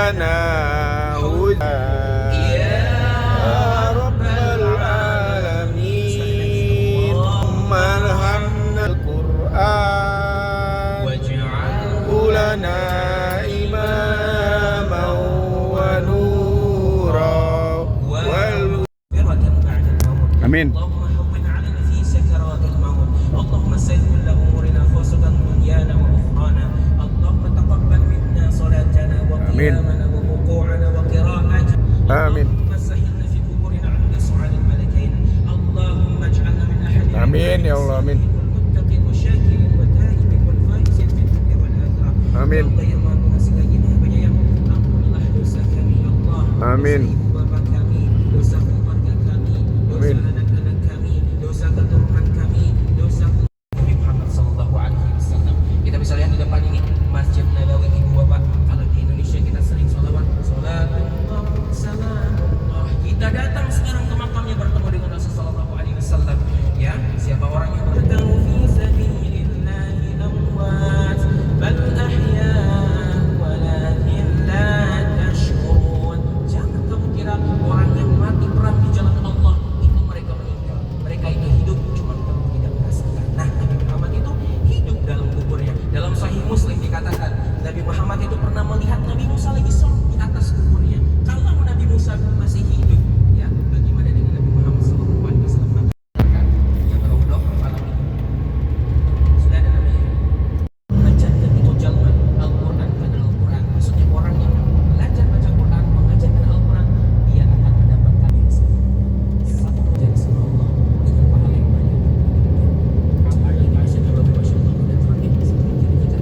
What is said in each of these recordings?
lana huda ya rabbal alamin marhamna al-Qur'an waj'alhu lana imaman wa nura wal amin. Amin. Amin. Amin ya Allah, amin. Amin. Amin. Amin. Kita bisa lihat di depan ini Masjid Nabawi, Ibu Bapak. Kalau di Indonesia kita sering sholawat, sholatullah, salamullah. Kita datang sekarang ke makamnya bertemu dengan Rasulullah Shallallahu Alaihi Wasallam. Ya, siapa orang yang bertemu fi sabilillahi amwat bal ahya walakin la tashurun. Jangan kamu kira orang yang mati perang di jalan Allah itu mereka meninggal. Mereka itu hidup, cuma kamu tidak merasakan. Nah, Nabi Muhammad itu hidup dalam kuburnya. Dalam Sahih Muslim dikatakan Nabi Muhammad itu pernah melihat Nabi Musa lagi sholat di atas kuburnya. Kalau Nabi Musa masih hidup, ya bagaimana dengan Nabi Muhammad SAW? Yang berondok malam ini sudah ada namanya mengajarkan itu jalma Al-Quran karena Al-Quran. Maksudnya orang yang belajar baca Quran, mengajarkan Al-Quran, dia akan mendapatkan yang satu menjadi sama Allah dengan pahala yang banyak. Masya Allah, Masya Allah, dan terakhir sebelum kita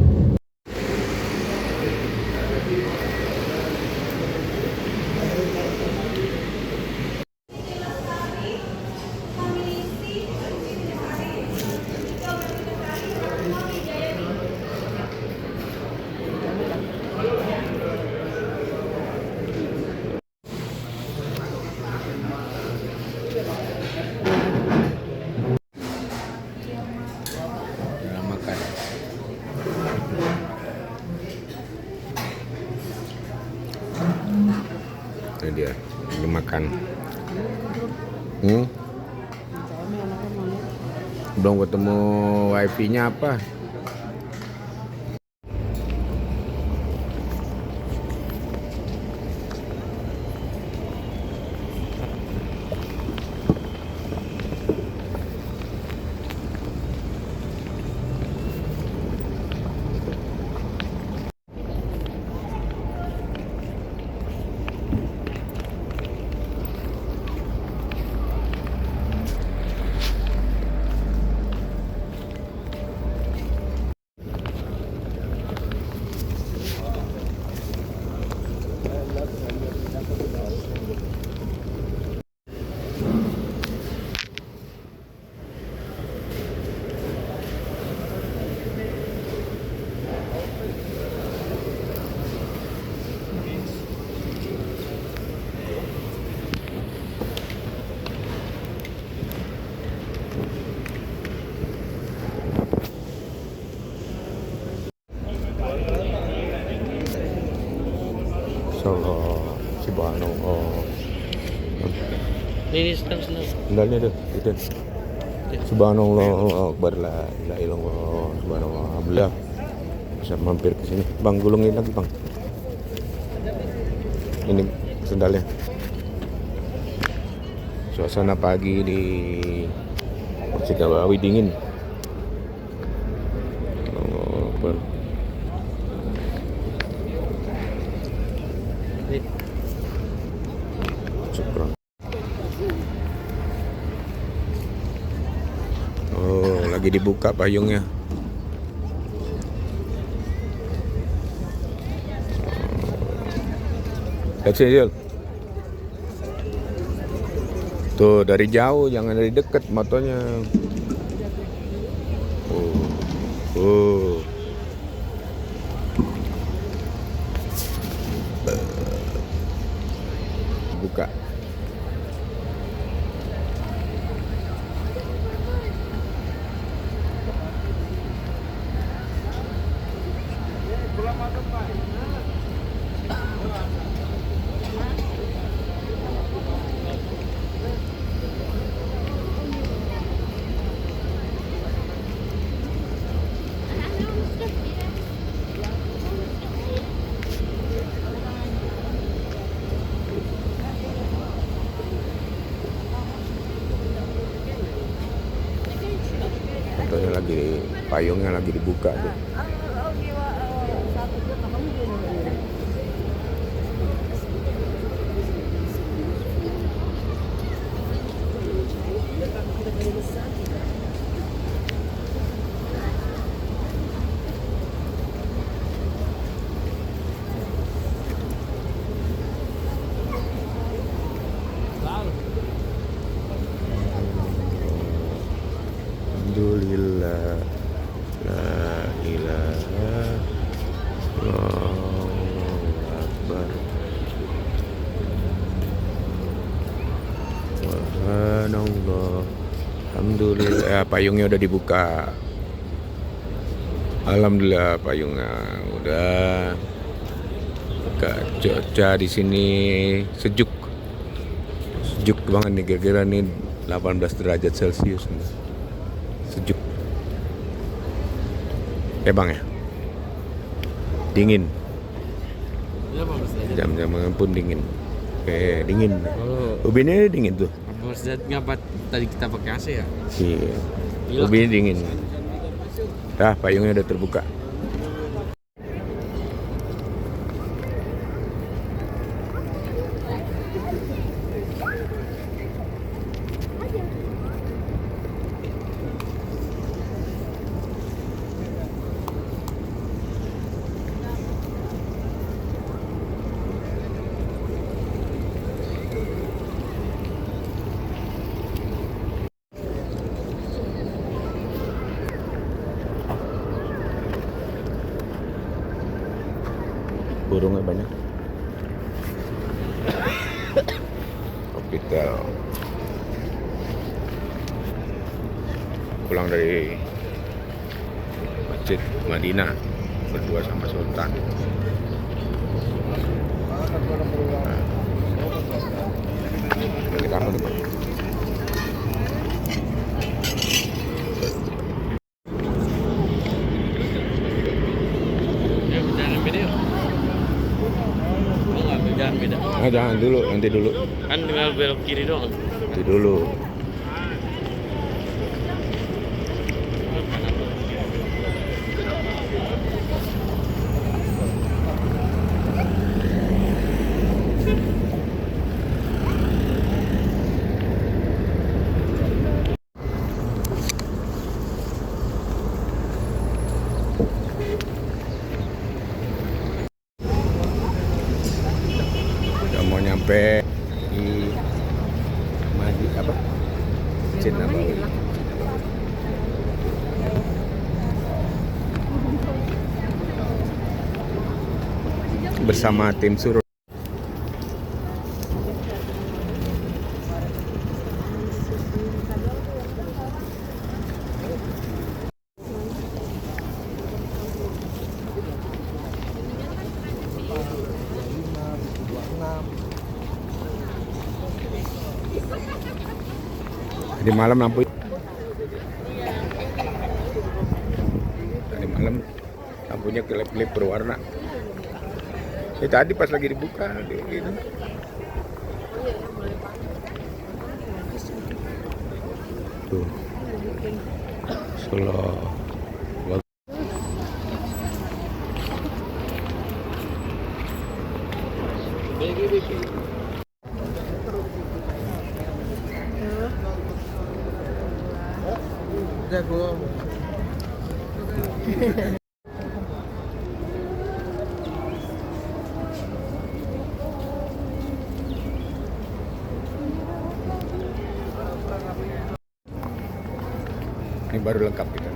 makan. Ini dia, ini makan. Belum ketemu wifi-nya apa? Insyaallah subhanallah. Linis lang sila. Sandalnya deh, itu. Subhanallah, akbar, la ilaha illallah, subhanallah. Alhamdulillah bisa mampir ke sini. Bang, gulungin lagi, Bang. Ini sandalnya. Suasana pagi di Masjid Nabawi dingin. Allahu Akbar. Syukran. Oh, lagi dibuka payungnya. That's it, Jul. Tuh dari jauh, jangan dari dekat motonya. Oh. Buka. payungnya lagi dibuka tuh. Alhamdulillah, la ilaha illallah, akbar, subhanallah. Alhamdulillah, payungnya udah dibuka. Alhamdulillah, payungnya udah. Cuaca di sini sejuk banget nih, kira-kira nih 18 derajat Celcius nih. Sejuk ya bang ya, dingin, jam-jam pun dingin, dingin. Ubinnya dingin tuh. Ngapa tadi kita pakai AC ya? Iya, ubinnya dingin. Payungnya udah terbuka. Burungnya banyak. Hospital. Pulang dari Masjid Madinah berdua sama Sultan. Kita apa nih, Pak? Jangan beda. Jangan dulu, nanti dulu. Kan tinggal belok kiri doang. Nanti dulu. Mau nyampe di Masjid Nabawi. Bersama tim Surut. Di malam lampunya kelip-kelip berwarna. Tadi pas lagi dibuka gitu. Tuh. Solo. Jago. Ini baru lengkap kita.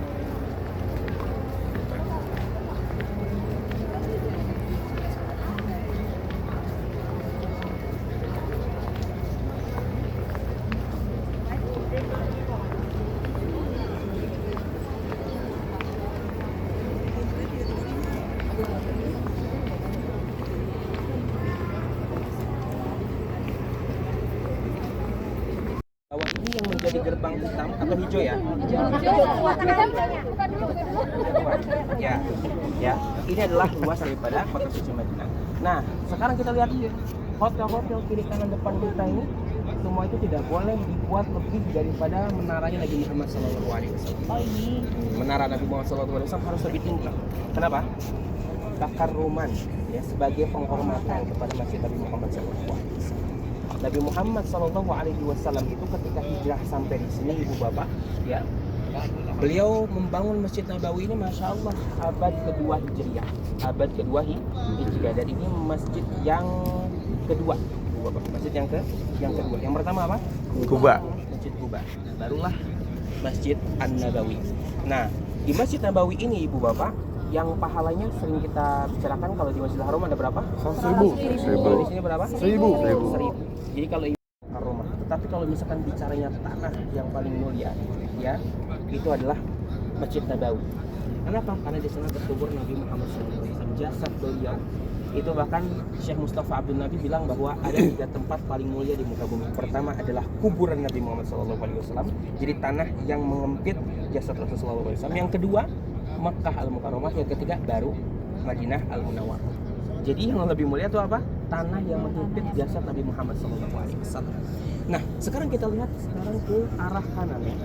Ini yang menjadi gerbang hitam atau hijau ya? Ya, ya. Ini adalah luas daripada kota suci Madinah. Nah, sekarang kita lihat hotel-hotel kiri kanan depan kita ini semua itu tidak boleh dibuat lebih daripada menaranya Nabi Muhammad SAW. Oh ini. Menara Nabi Muhammad SAW harus lebih tinggi. Kenapa? Bakar Roman ya sebagai penghormatan kepada Masjid Nabi Muhammad SAW. Nabi Muhammad SAW itu ketika hijrah sampai di sini ibu bapak ya, beliau membangun Masjid Nabawi ini masya Allah abad kedua Hijriah, abad kedua Hijriah, dan ini masjid yang kedua ibu bapak, masjid yang kedua. Yang pertama apa? Kuba. Masjid Kuba. Barulah Masjid An-Nabawi. Nah, di Masjid Nabawi ini ibu bapak, yang pahalanya sering kita bicarakan kalau di Masjidil Haram ada berapa? 1.000. Kalau di sini berapa? 1.000. Jadi kalau Haram, tetapi kalau misalkan bicaranya tanah yang paling mulia, ya itu adalah Masjid Nabawi. Kenapa? Karena di sana terkubur Nabi Muhammad SAW. Jasad beliau itu bahkan Syekh Mustafa Abdul Nabi bilang bahwa ada 3 tempat paling mulia di muka bumi. Pertama adalah kuburan Nabi Muhammad SAW. Jadi tanah yang mengempit jasad Rasulullah SAW. Yang kedua Makkah Al-Mukarramah, yang ketiga baru Madinah Al-Munawwarah. Jadi yang lebih mulia itu apa? Tanah yang menghimpit jasad Nabi Muhammad SAW. Nah, sekarang kita lihat ke arah kanan ya.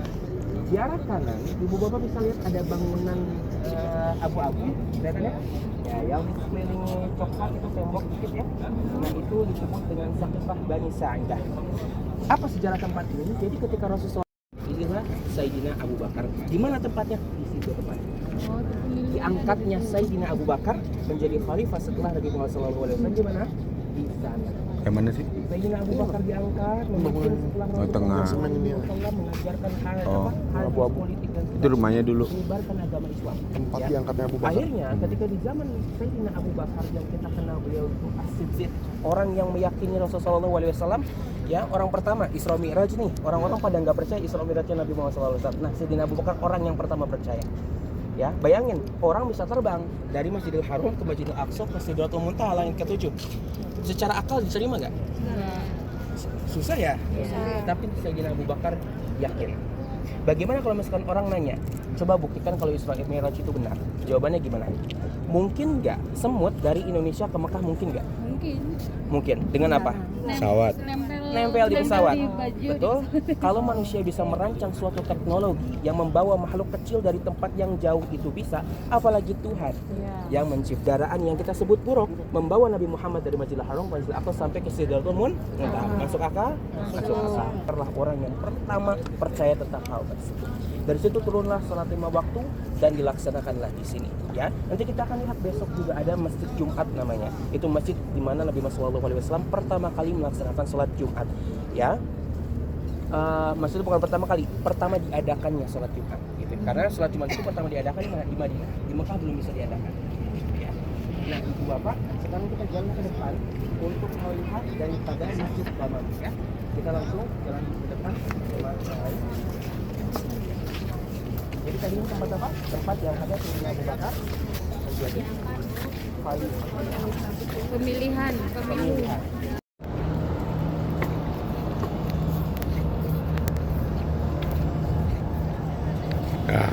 Di arah kanan, ibu bapak bisa lihat ada bangunan abu-abu, kelihatannya? Ya, yang dikelilingi coklat itu tembok dikit ya. Nah, itu disebut dengan Saqifah Bani Sa'idah. Apa sejarah tempat ini? Jadi ketika Rasulullah inilah Sayyidina Abu Bakar. Di mana tempatnya? Di situ tempatnya. Diangkatnya Sayyidina Abu Bakar menjadi khalifah setelah Nabi Muhammad SAW. Di mana? Di sana. Yang mana sih? Sayyidina Abu Bakar diangkat memimpin setelah Oh, tengah. mengajarkan hal politik dan Itu rumahnya dulu. menyebarkan agama Islam. Tempat Ya. diangkatnya Abu Bakar. Akhirnya ketika di zaman Sayyidina Abu Bakar yang kita kenal beliau itu As-Siddiq, orang yang meyakini Rasulullah SAW, ya orang pertama Isra Mi'raj nih. Orang-orang pada nggak percaya Isra Mi'rajnya Nabi Muhammad SAW. Nah, Sayyidina Abu Bakar orang yang pertama percaya. Ya, bayangin orang bisa terbang dari Masjidil Haram ke Masjidil Aqsa ke Sidratul Muntaha langit ke-7. Secara akal diterima nggak? Susah ya? Tapi Sayyidina Abu Bakar yakin. Bagaimana kalau misalkan orang nanya, coba buktikan kalau Isra Mi'raj itu benar? Jawabannya gimana? Mungkin nggak semut dari Indonesia ke Mekah, mungkin nggak? Mungkin. Dengan apa? Pesawat. Nempel di pesawat. di baju. Betul. Kalau manusia bisa merancang suatu teknologi yang membawa makhluk kecil dari tempat yang jauh itu bisa, apalagi Tuhan yang menciptakan yang kita sebut buruk, membawa Nabi Muhammad dari Masjidil Haram, Masjidil Aqsa sampai ke Sidratul Muntaha. Masuk akal? Masuk akal. Adalah orang yang pertama percaya tentang hal tersebut. Dari situ turunlah salat 5 waktu dan dilaksanakanlah di sini. Ya, nanti kita akan lihat besok juga ada Masjid Jumat namanya. Itu masjid di mana Nabi Muhammad SAW pertama kali melaksanakan salat Jumat. Ya, maksudnya bukan pertama diadakannya salat Jumat. Gitu. Karena salat Jumat itu pertama diadakan di Madinah, di Mekah belum bisa diadakan. Ya. Nah, ibu bapak, sekarang kita jalan ke depan untuk melihat daripada Masjid Nabawi. Ya, kita langsung jalan ke depan. Jadi tadi ini tempat apa? Tempat yang ada Sayyidina Abu Bakar menjadi khalifah. Pemilihan. Nah,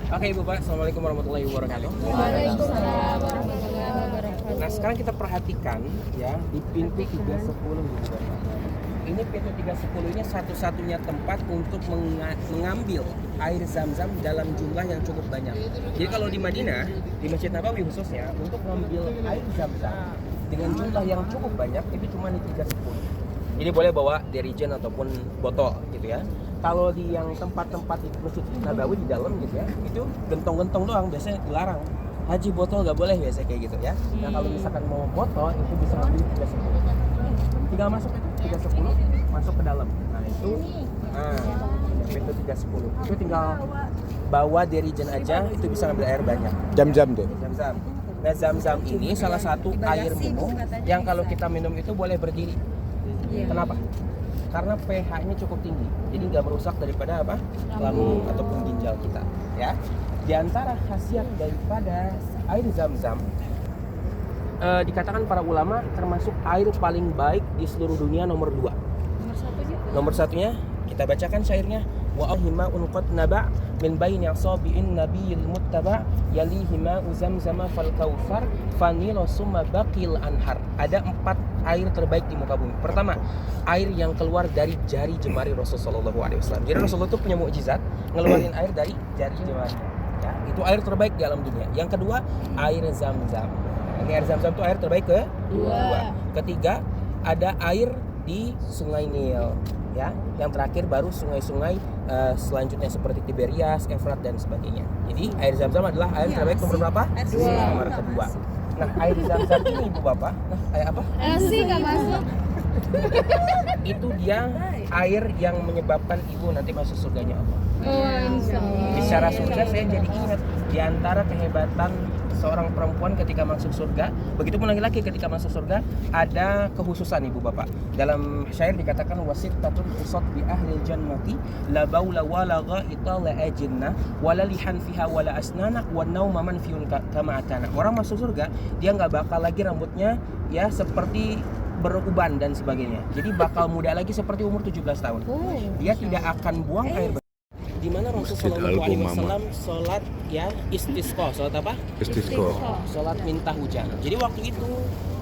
Oke Ibu Pak, Assalamualaikum warahmatullahi wabarakatuh. Waalaikumsalam warahmatullahi wabarakatuh. Nah sekarang kita perhatikan ya di pintu 310 Ibu Bapak. Ini pintu 310 ini satu-satunya tempat untuk mengambil air zam-zam dalam jumlah yang cukup banyak. Jadi kalau di Madinah, di Masjid Nabawi khususnya, untuk mengambil air zam-zam dengan jumlah yang cukup banyak itu cuma di 310. Jadi boleh bawa dirigen ataupun botol gitu ya. Kalau di yang tempat-tempat di Masjid Nabawi di dalam gitu ya, itu gentong-gentong doang, biasanya dilarang. Haji botol nggak boleh biasanya kayak gitu ya. Nah kalau misalkan mau botol itu bisa ngambil 310. Tinggal masuk itu 310, masuk ke dalam. Nah itu, pintu 310. Itu tinggal bawa dirigen aja, itu bisa ngambil air banyak. jam-jam tuh. Zam-zam. Nah zam-zam ini salah satu air minum yang kalau kita minum itu boleh berdiri. Kenapa? Karena pH-nya cukup tinggi, jadi nggak merusak daripada apa? Lambung ataupun ginjal kita. Ya. Di antara khasiat daripada air zam-zam, dikatakan para ulama termasuk air paling baik di seluruh dunia nomor 2. Nomor satunya kita bacakan syairnya, wa ahima'un qad naba' min baini asabi'in nabiyil muttaba' yalihi ma'u zamzama fal kautsar fanila summa baqil anhar. Ada 4 air terbaik di muka bumi. Pertama, air yang keluar dari jari jemari Rasulullah SAW. Jadi Rasulullah itu punya mukjizat ngeluarin air dari jari jemari. Ya, itu air terbaik di alam dunia. Yang kedua, air Zam-Zam. Ini air Zam-Zam itu air terbaik kedua. Ketiga, ada air di Sungai Nil. Ya, yang terakhir baru sungai-sungai selanjutnya seperti Tiberias, Efrat dan sebagainya. Jadi air Zam-Zam adalah air terbaik nomor berapa? Nomor kedua. Nah, air Zam-Zam ini Ibu Bapak, air apa? Nasi nggak masuk. Itu dia air yang menyebabkan Ibu nanti masuk surganya Allah. Oh, insya Allah. Bicara surga saya jadi ingat di antara kehebatan seorang perempuan ketika masuk surga, begitupun laki-laki ketika masuk surga ada kekhususan Ibu Bapak. Dalam syair dikatakan wasittatun usat bi ahlil jannati la baula wala ghaita la ajinna wala lihan fiha wala asnana wa nauma manfiun kama atana. Orang masuk surga dia nggak bakal lagi rambutnya ya seperti beruban dan sebagainya. Jadi bakal muda lagi seperti umur 17 tahun. Dia tidak akan buang air di mana Rasulullah SAW sholat ya istisqa. Sholat apa? Istisqa. Sholat minta hujan. Jadi waktu itu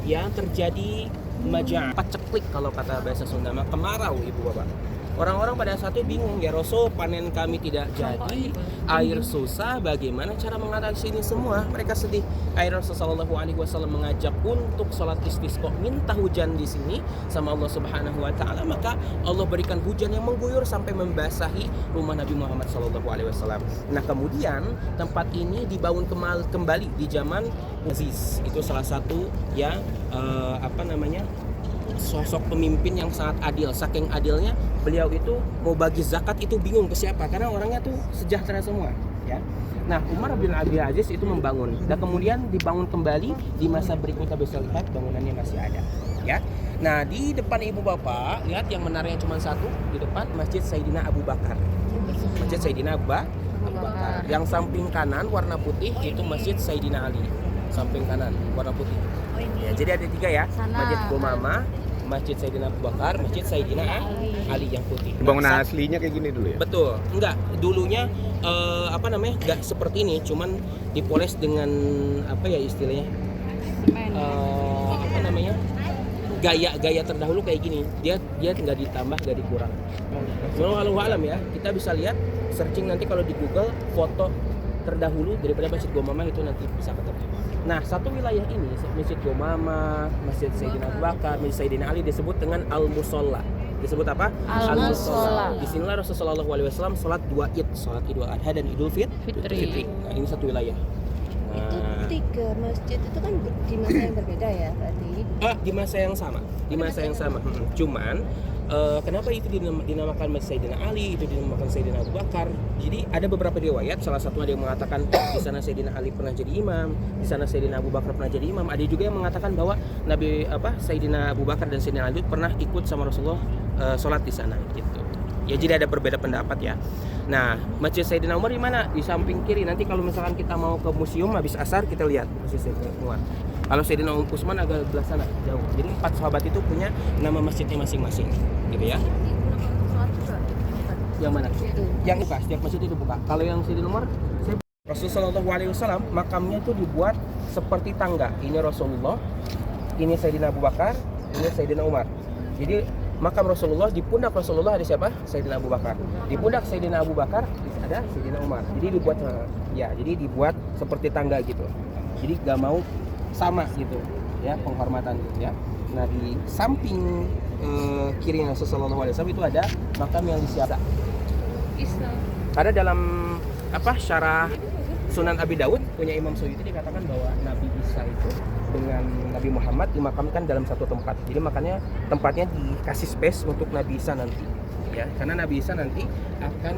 ya terjadi majah, paceklik kalau kata bahasa Sunda, kemarau Ibu Bapak. Orang-orang pada saat itu bingung, ya Rasul, panen kami tidak jadi, air susah, bagaimana cara mengatasi ini semua? Mereka sedih. Akhirnya Rasulullah SAW mengajak untuk sholat istisqa, minta hujan di sini sama Allah Subhanahu Wa Taala, maka Allah berikan hujan yang mengguyur sampai membasahi rumah Nabi Muhammad SAW. Nah kemudian tempat ini dibangun kembali di zaman Aziz. Itu salah satu ya sosok pemimpin yang sangat adil. Saking adilnya beliau itu mau bagi zakat itu bingung ke siapa karena orangnya tuh sejahtera semua ya. Nah Umar bin Abdul Aziz itu membangun dan kemudian dibangun kembali di masa berikutnya. Bisa lihat bangunannya masih ada ya. Nah di depan Ibu Bapak lihat yang menariknya cuma satu, di depan Masjid Sayyidina Abu Bakar. Masjid Sayyidina Abu Bakar. Yang samping kanan warna putih itu Masjid Sayyidina Ali. Samping kanan warna putih. Ya, jadi ada 3 ya. Masjid Gomama, Masjid Sayyidina Abu Bakar, Masjid Sayyidina Ali yang putih. Bangunan aslinya kayak gini dulu ya? Betul. Enggak, dulunya enggak seperti ini, cuman dipoles dengan apa ya istilahnya? Gaya terdahulu kayak gini. Dia enggak ditambah, enggak dikurang. Walau alam ya, kita bisa lihat searching nanti kalau di Google foto terdahulu daripada Masjid Gomama itu nanti bisa ketemu. Nah, satu wilayah ini, Masjid Gomama, Masjid Sayyidina Abu Bakar, Masjid Sayyidina Ali disebut dengan Al-Musolla. Disebut apa? Al-Musolla. Disinilah Rasulullah SAW sholat 2 Id, sholat Idul Adha dan Idul Fitri. Nah, ini satu wilayah. Nah, Itu 3 masjid itu kan di masa yang berbeda ya berarti? di masa yang sama. Di masa yang sama. Cuman kenapa itu dinamakan Masjid Sayyidina Ali, itu dinamakan Sayyidina Abu Bakar? Jadi ada beberapa riwayat, salah satu ada yang mengatakan di sana Sayyidina Ali pernah jadi imam, di sana Sayyidina Abu Bakar pernah jadi imam. Ada juga yang mengatakan bahwa Sayyidina Abu Bakar dan Sayyidina Ali pernah ikut sama Rasulullah sholat di sana gitu. Ya jadi ada berbeda pendapat ya. Nah, Masjid Sayyidina Umar di mana? Di samping kiri. Nanti kalau misalkan kita mau ke museum habis asar kita lihat Masjid Sayyidina Umar. Kalau Sayyidina Utsman agak belah sana jauh. Jadi 4 sahabat itu punya nama masjidnya masing-masing, gitu ya. Yang mana? Yang buka, setiap masjid itu buka. Kalau yang Sayyidina Umar, Rasulullah SAW makamnya itu dibuat seperti tangga. Ini Rasulullah, ini Sayyidina Abu Bakar, ini Sayyidina Umar. Jadi makam Rasulullah, di pundak Rasulullah ada siapa? Sayyidina Abu Bakar. Di pundak Sayyidina Abu Bakar ada Sayyidina Umar. Jadi dibuat seperti tangga gitu. Jadi gak mau sama gitu ya penghormatan gitu ya. Nah di samping kiri Rasulullah SAW itu ada makam yang disiapkan. Karena dalam syarah Sunan Abi Daud punya Imam Suyuti dikatakan bahwa Nabi Isa itu dengan Nabi Muhammad dimakamkan dalam satu tempat. Jadi makanya tempatnya dikasih space untuk Nabi Isa nanti. Ya, karena Nabi Isa nanti akan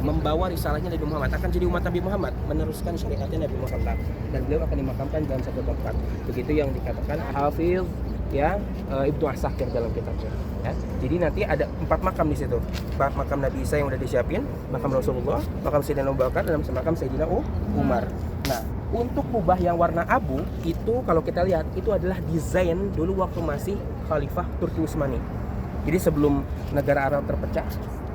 membawa risalahnya Nabi Muhammad, akan jadi umat Nabi Muhammad, meneruskan syariatnya Nabi Muhammad, dan beliau akan dimakamkan dalam satu tempat. Begitu yang dikatakan Hafiz ya Ibnu Asakir dalam kitabnya. Ya. Jadi nanti ada 4 makam di situ. Makam Nabi Isa yang udah disiapin, makam Rasulullah, makam Sayyidina Abu Bakar, dan makam Sayyidina Umar. Nah, untuk kubah yang warna abu itu kalau kita lihat itu adalah desain dulu waktu masih Khalifah Turki Utsmani. Jadi sebelum negara Arab terpecah,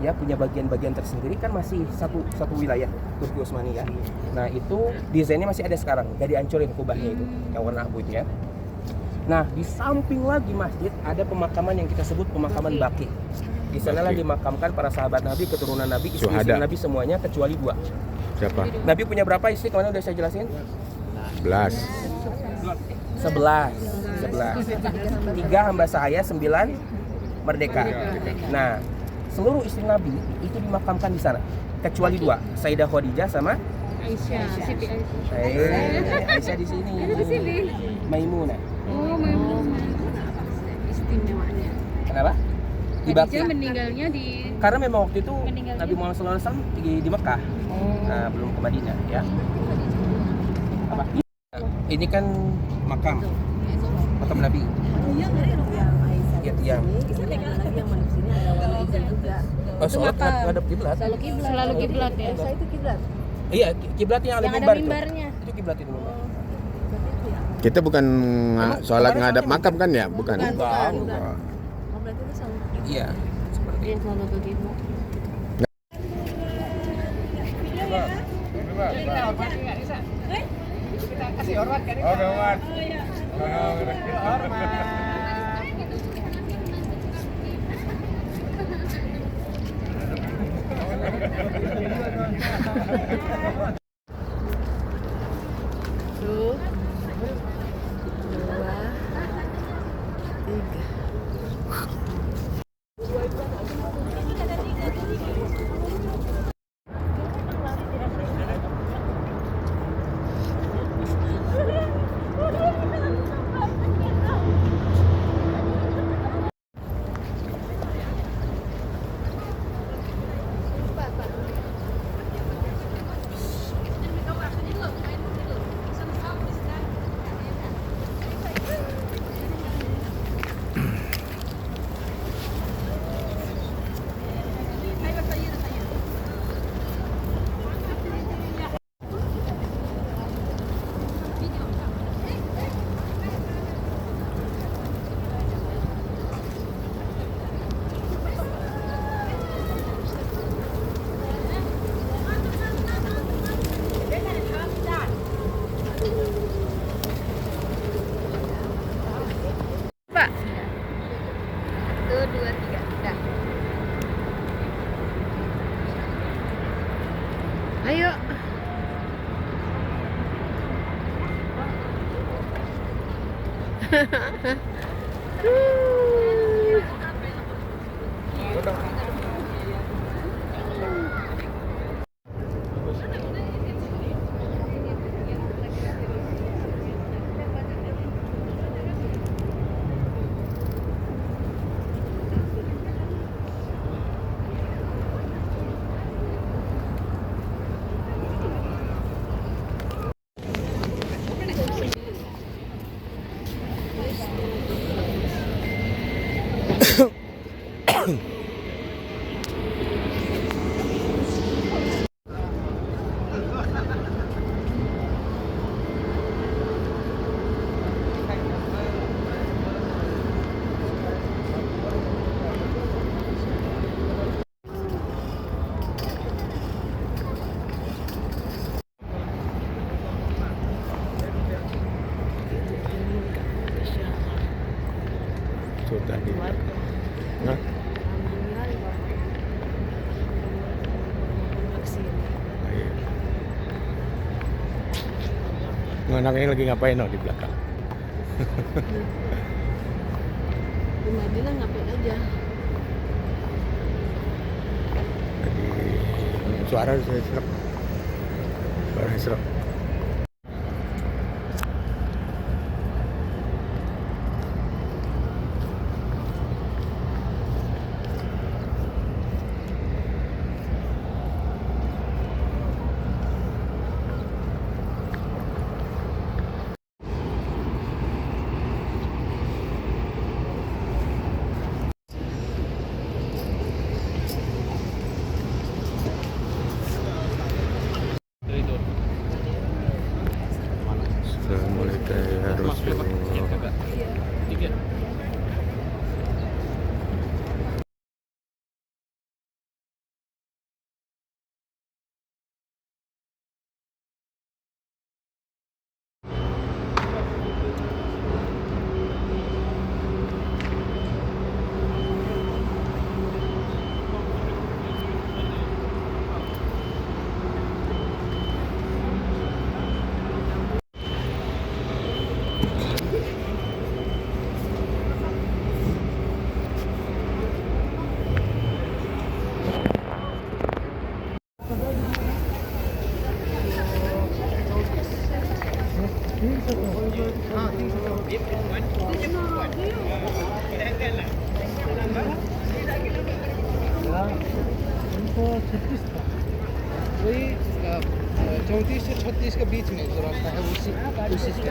ya punya bagian-bagian tersendiri, kan masih satu wilayah Turki Utsmani ya. Nah itu desainnya masih ada sekarang, gak dihancurin kubahnya itu yang warna abu itu ya. Nah di samping lagi masjid ada pemakaman yang kita sebut pemakaman Baqi. Di sanalah Baqi. dimakamkan para sahabat Nabi, keturunan Nabi, istri Syuhada. Nabi semuanya kecuali 2. Siapa? Nabi punya berapa istri? Kemarin udah saya jelasin. 11. 11. 3 hamba sahaya, 9 merdeka. Nah, seluruh istri Nabi itu dimakamkan di sana, kecuali 2, Sayyidah Khadijah sama Aisyah, Siti Aisyah. Aisyah di sini. Di sini. Maimunah. Oh, memang istimewanya. Kenapa? Di Baqi. Khadijah meninggalnya di Karena memang waktu itu Meninggalnya Nabi Muhammad SAW di Mekah, nah, belum ke Madinah ya. Apa? Ini kan makam Nabi. Ya, yang oh, sholat ngadep kiblat. selalu kiblat ya. Aisyah itu kiblat. Iya, kiblat yang ada Yang ada mimbar itu. mimbarnya. Itu kiblat itu. Kita bukan sholat ngadap makam kan ya? Bukan. Bukan. Oh, berarti itu sama. Iya, seperti Yang selalu ke kiblat. Tuh. 2, 3. Pak. 1, 2, 3. Dah. Ayo. Itu tadi. Nah, iya. Anaknya lagi ngapain di belakang? Di Madinah ngapain aja? Lagi suara saya serap. Suara serap. उनको 36 था, वही 34 से 36 के बीच में जो रहता है उसी से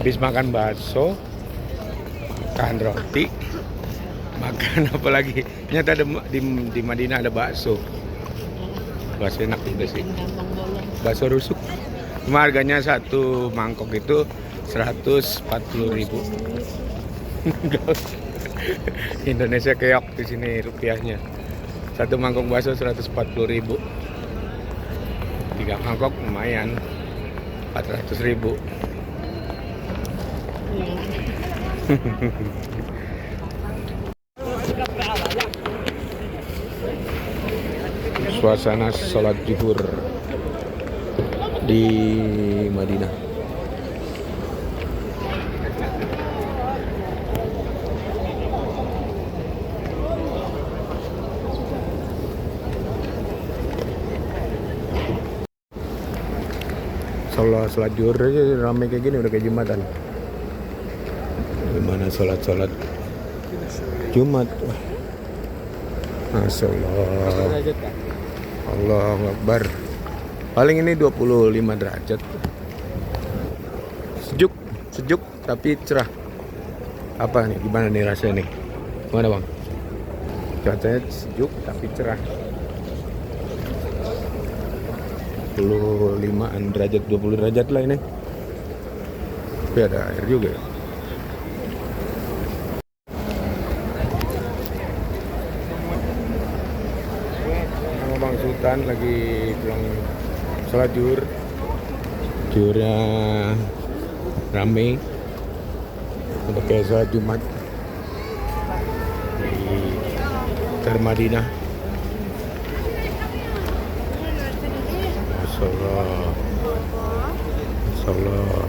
Habis makan bakso, makan roti, makan apa lagi? Ternyata ada di Madinah ada bakso. Bakso enak juga sih. Bakso rusuk. Cuma harganya satu mangkok itu 140.000. Indonesia keok di sini rupiahnya. Satu mangkok bakso 140.000. 3 mangkok lumayan 400.000. Suasana sholat zuhur di Madinah. Sholat zuhur aja ramai kayak gini udah kayak Jumatan. Gimana sholat Jumat? Masya Allah. Allahu Akbar. Paling ini 25 derajat. Sejuk tapi cerah. Apa nih? Gimana nih rasanya nih? Gimana bang? Cuacanya sejuk tapi cerah. 25-an derajat, 20 derajat lah ini. Tapi ada air juga ya. Bang Sultan lagi pulang sholat zuhurnya rame udah kayak sholat Jumat di Madinah. Masya Allah. Masya Allah.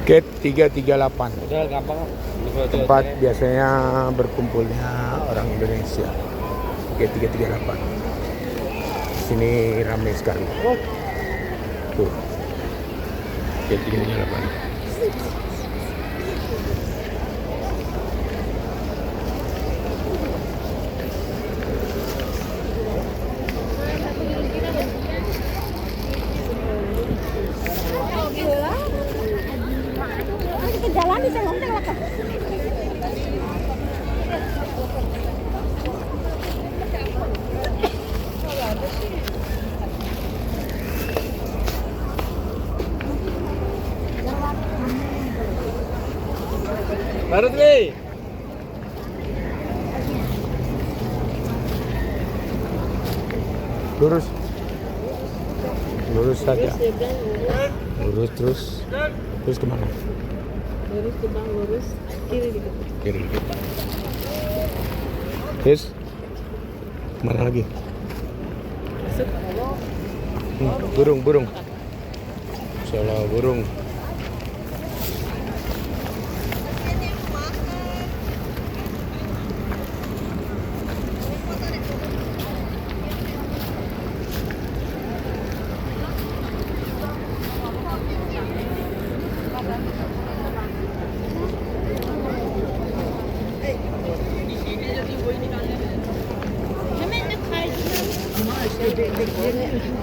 Gate 338. Udah gampang. Tempat biasanya berkumpulnya orang Indonesia. Gate 338. Sini ramai sekali. Tuh. Gate 338. Jalan di sana udah lakap. Baru nih. Lurus. Lurus saja. Terus dia bilang lurus, Terus kemana? lurus tuh bang, lurus kiri gitu. Kiri. Terus kemana lagi? Masuk. Burung. Salah burung.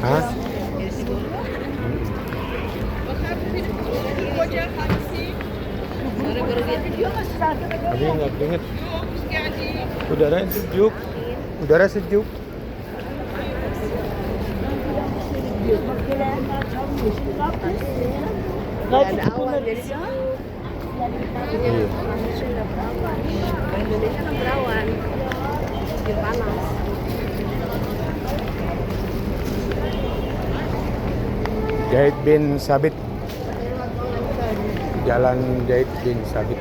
Hah? Tapi nggak keringet. Udara sejuk. Nggak ada awan dari situ. Iya. Indonesia nggak berawan. Indonesia kan berawan. Bikin panas. Zaid bin Sabit. Jalan Zaid bin Sabit.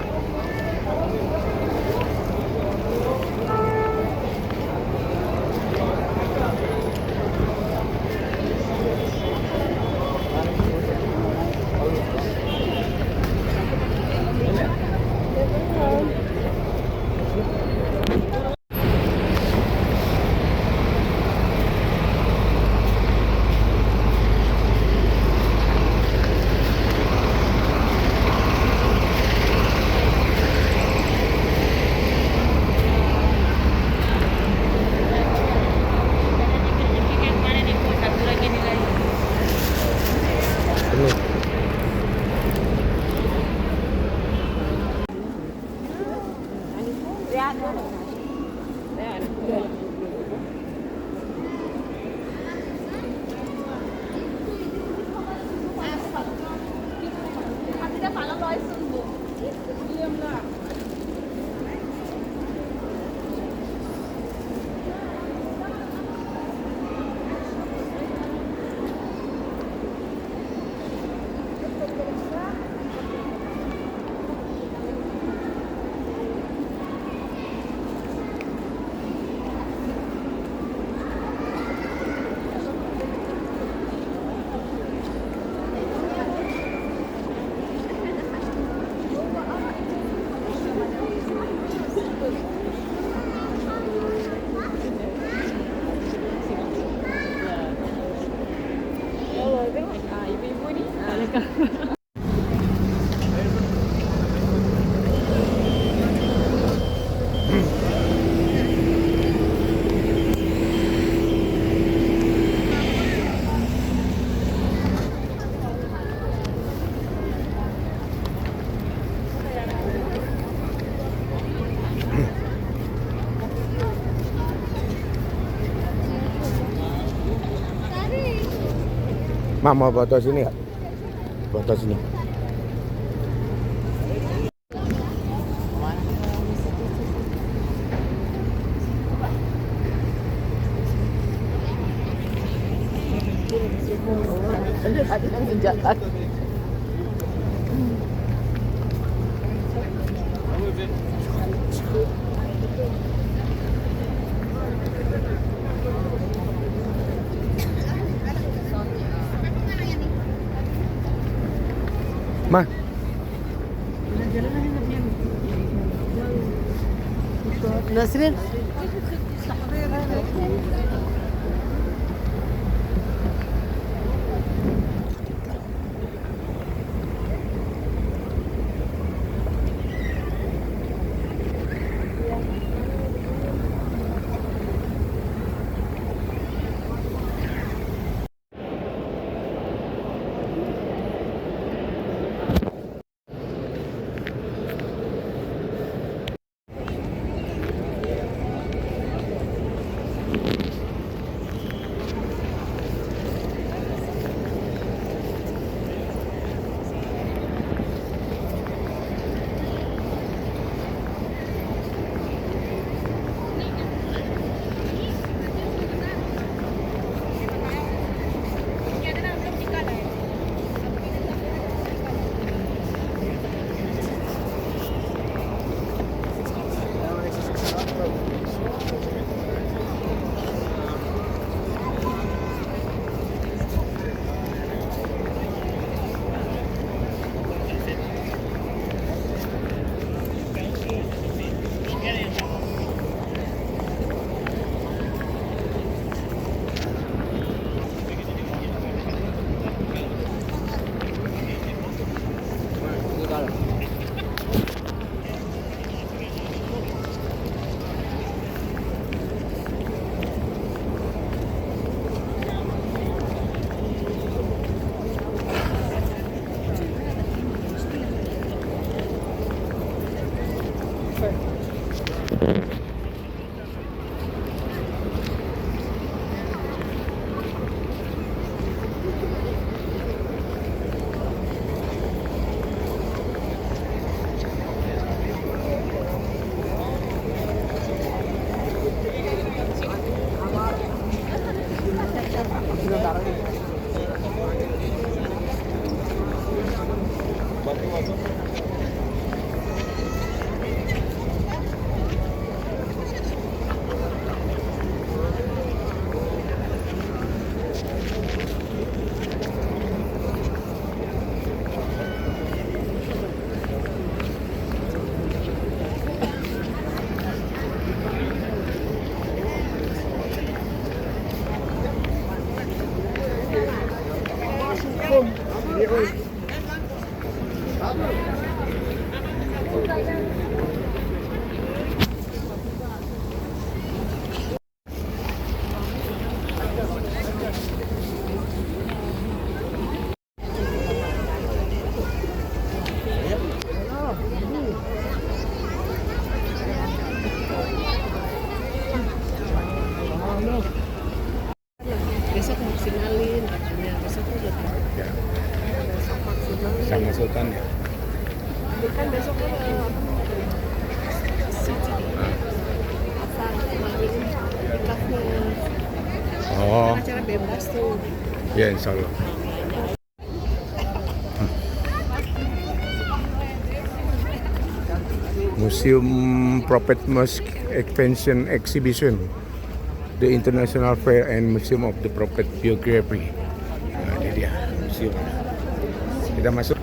Penuh. Mak mau foto sini nggak? Foto sini. Ma, Nasrin. Besok maksimalin katanya. Besok udah Ya, besok maksimalin. sama Sultan ya. Kan besok kan City pasar kemarin di kafe. Oh, Acara bebas tuh. ya insya Allah. Museum Prophet Mosque Expansion Exhibition, the International Fair and Museum of the Prophet Biography. Nah, ini dia museum. Kita masuk.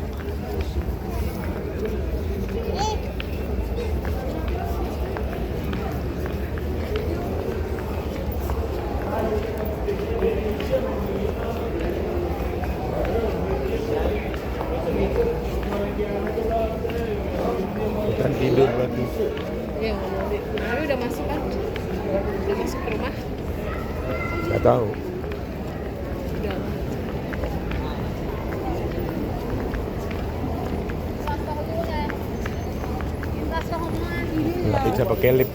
Sultan tidur berarti. Ya, tapi udah masuk kan? Udah masuk ke rumah? Nggak tahu. Udah. Nggak bisa pakai lift.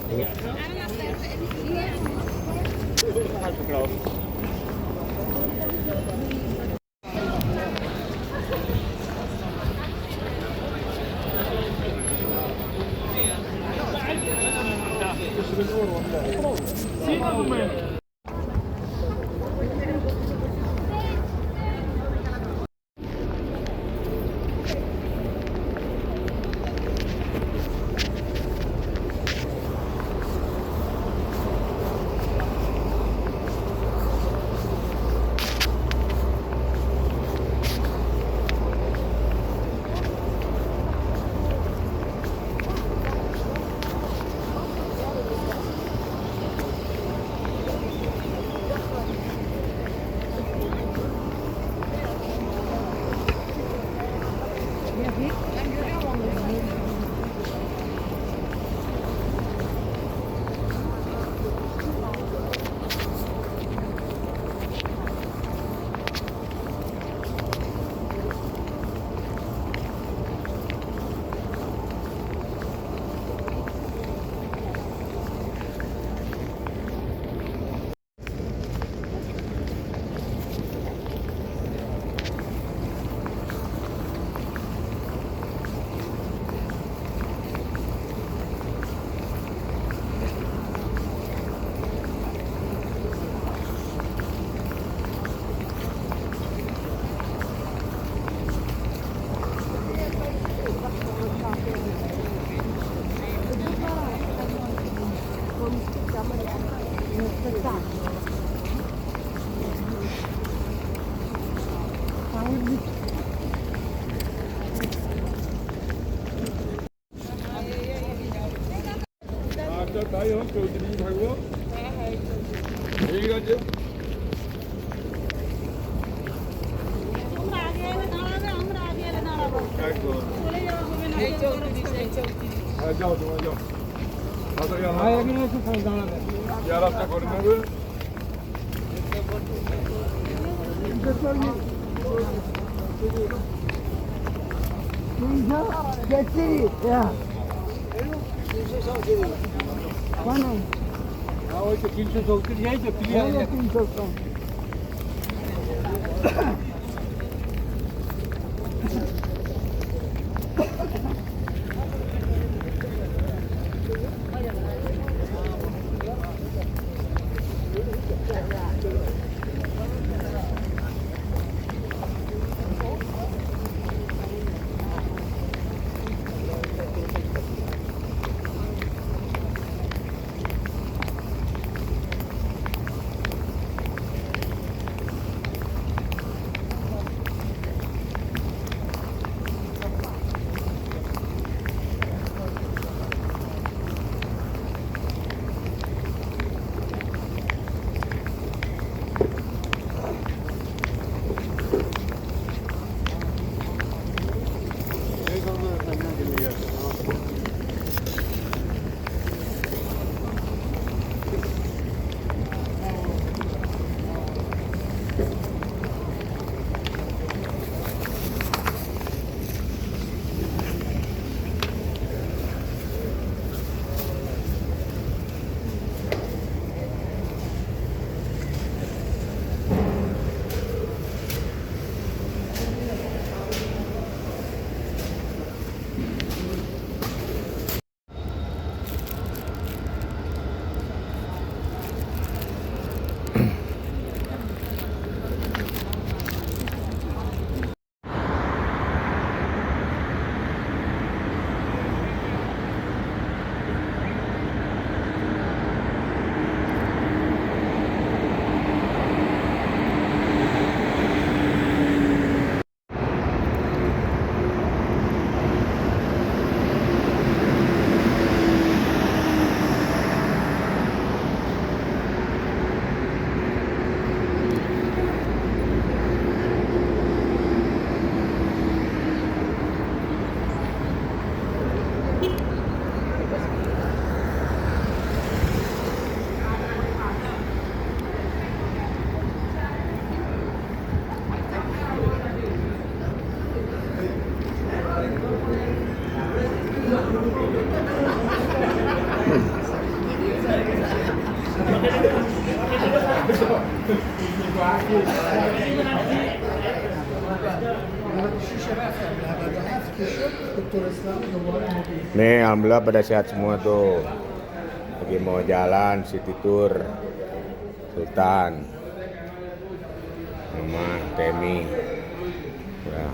Nih, alhamdulillah pada sehat semua tuh. Lagi mau jalan city tour. Sultan, Mama, Temi, ya.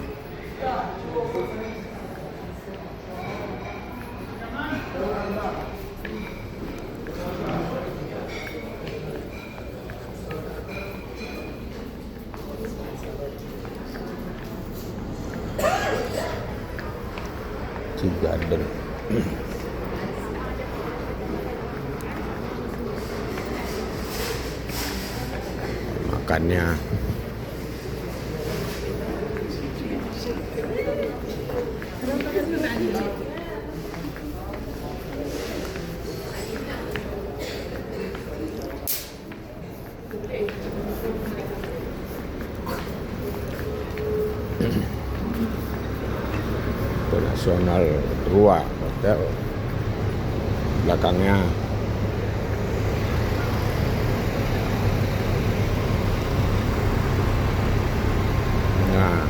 Cigadeng. Makannya Nasional Rua Hotel, belakangnya nah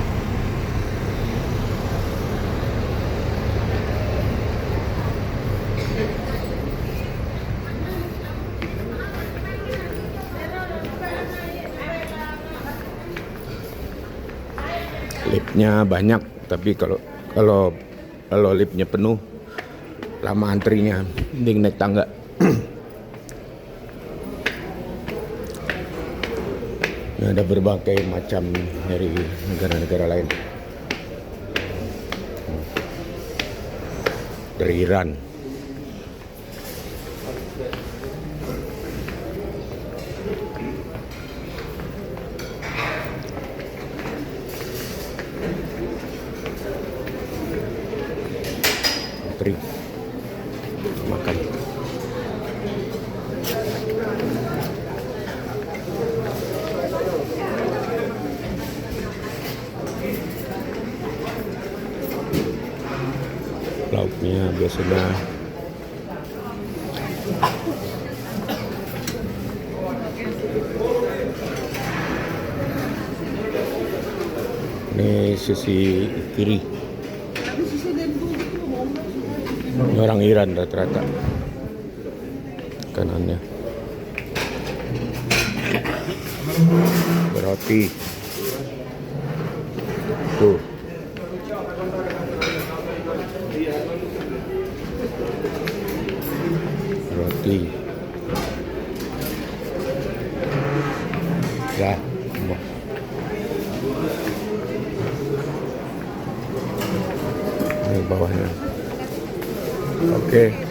liftnya banyak, tapi kalau liftnya penuh lama antrinya, mending naik tangga. Ini ada berbagai macam dari negara-negara lain, dari Iran. Antri makan. Lauknya biasanya ini sisi kiri. Ini orang Iran rata-rata. Kanannya roti tuh. Roti ya semua. Ini bawahnya. Oke.